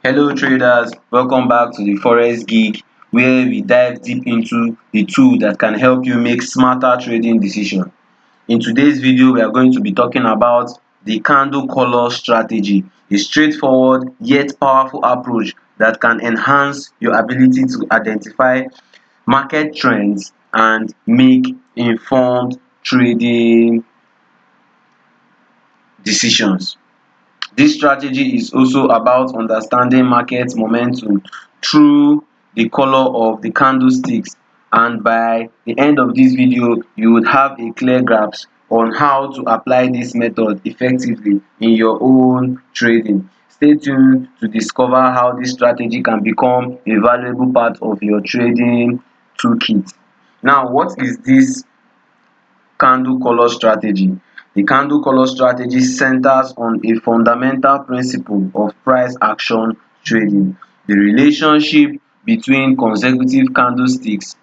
Hello traders, welcome back to the Forex Geek where we dive deep into the tool that can help you make smarter trading decisions. In today's video, we are going to be talking about the candle color strategy, a straightforward yet powerful approach that can enhance your ability to identify market trends and make informed trading decisions. This strategy is also about understanding market momentum through the color of the candlesticks, and by the end of this video you would have a clear grasp on how to apply this method effectively in your own trading. Stay tuned to discover how this strategy can become a valuable part of your trading toolkit. Now, what is this candle color strategy? The candle color strategy centers on a fundamental principle of price action trading. The relationship between consecutive candlesticks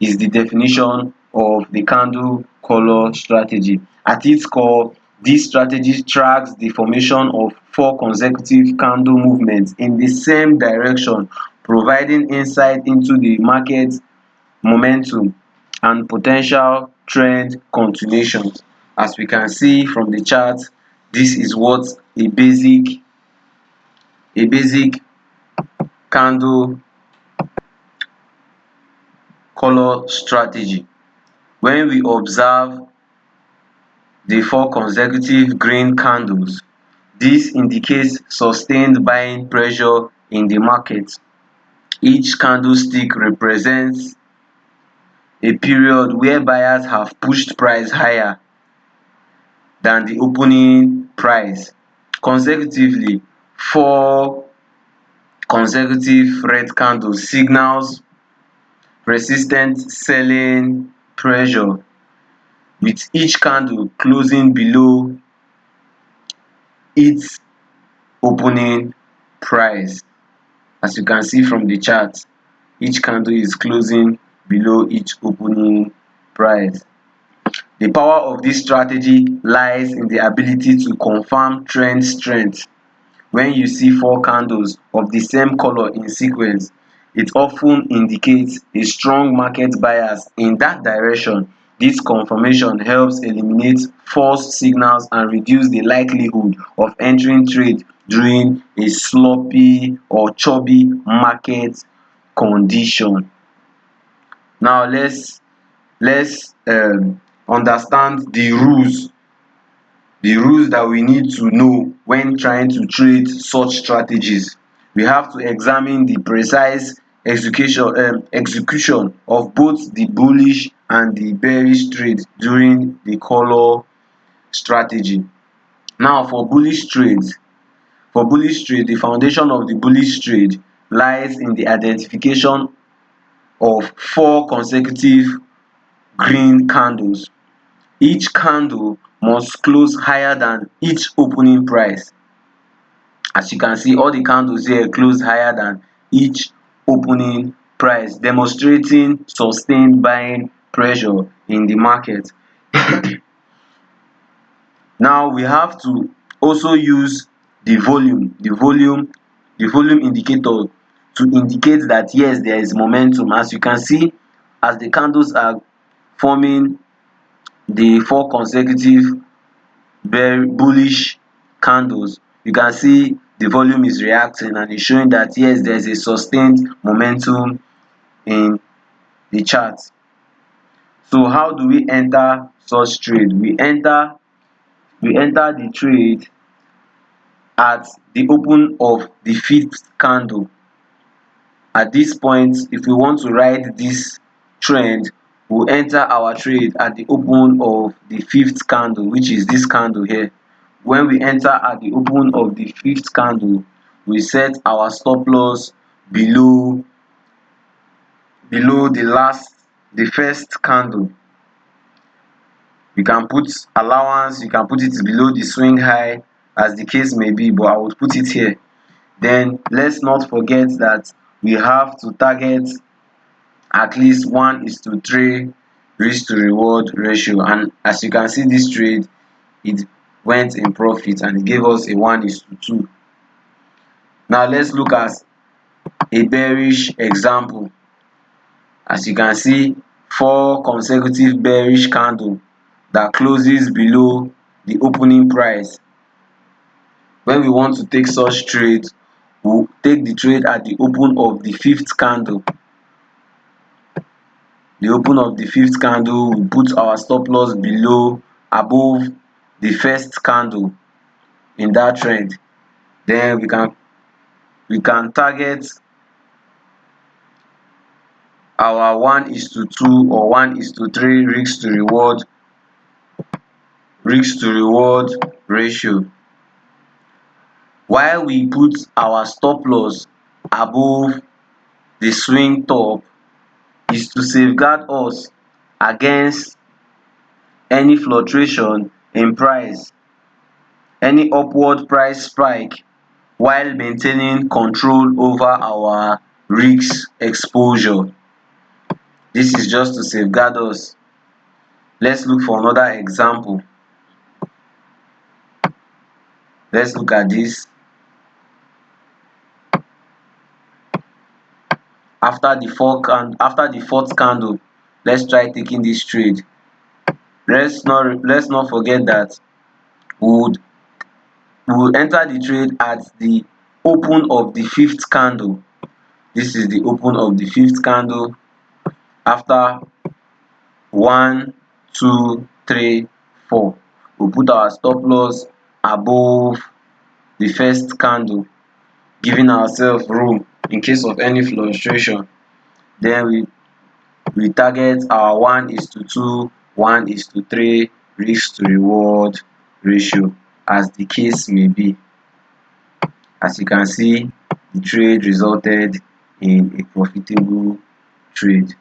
is the definition of the candle color strategy. At its core, this strategy tracks the formation of four consecutive candle movements in the same direction, providing insight into the market momentum and potential trend continuations. As we can see from the chart, this is what a basic candle color strategy. When we observe the four consecutive green candles, this indicates sustained buying pressure in the market. Each candlestick represents a period where buyers have pushed price higher than the opening price. Consecutively, four consecutive red candles signals persistent selling pressure, with each candle closing below its opening price. As you can see from the chart, each candle is closing below its opening price. The power of this strategy lies in the ability to confirm trend strength. When you see four candles of the same color in sequence, it often indicates a strong market bias in that direction. This confirmation helps eliminate false signals and reduce the likelihood of entering trade during a sloppy or choppy market condition. Now let's understand the rules that we need to know when trying to trade such strategies. We have to examine the precise execution of both the bullish and the bearish trade during the color strategy. Now, for bullish trade, the foundation of the bullish trade lies in the identification of four consecutive green candles. Each candle must close higher than each opening price. As you can see, all the candles here close higher than each opening price, demonstrating sustained buying pressure in the market. Now we have to also use the volume indicator to indicate that yes, there is momentum. As you can see, as the candles are forming the four consecutive bullish candles, you can see the volume is reacting and it's showing that yes, there is a sustained momentum in the chart. So how do we enter such trade? We enter the trade at the open of the fifth candle. At this point, if we want to ride this trend, we'll enter our trade at the open of the fifth candle, which is this candle here. When we enter at the open of the fifth candle, we set our stop loss below the first candle. You can put allowance, you can put it below the swing high, as the case may be, but I would put it here. Then let's not forget that we have to target at least 1:3 risk to reward ratio, and as you can see, this trade, it went in profit and it gave us a 1:2. Now let's look at a bearish example. As you can see, 4 consecutive bearish candle that closes below the opening price. When we want to take such trade, we'll take the trade at the open of the 5th candle. The open of the 5th candle, we put our stop loss above the 1st candle in that trend. Then we can target our 1:2 or 1:3 risk to reward ratio. While we put our stop loss above the swing top is to safeguard us against any fluctuation in price, any upward price spike, while maintaining control over our risk exposure. This is just to safeguard us. Let's look for another example. Let's look at this. After the 4th candle, let's try taking this trade. Let's not forget that we would enter the trade at the open of the 5th candle. This is the open of the 5th candle. After 1, 2, 3, 4, we put our stop loss above the 1st candle, giving ourselves room in case of any fluctuation. Then we target our 1:2, 1:3 risk to reward ratio, as the case may be. As you can see, the trade resulted in a profitable trade.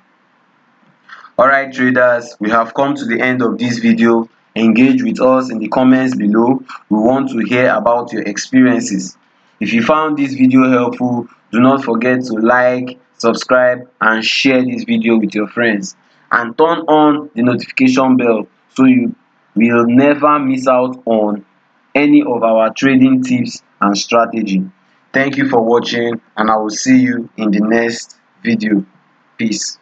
Alright traders, we have come to the end of this video. Engage with us in the comments below. We want to hear about your experiences. If you found this video helpful, do not forget to like, subscribe and share this video with your friends. And turn on the notification bell so you will never miss out on any of our trading tips and strategy. Thank you for watching, and I will see you in the next video. Peace.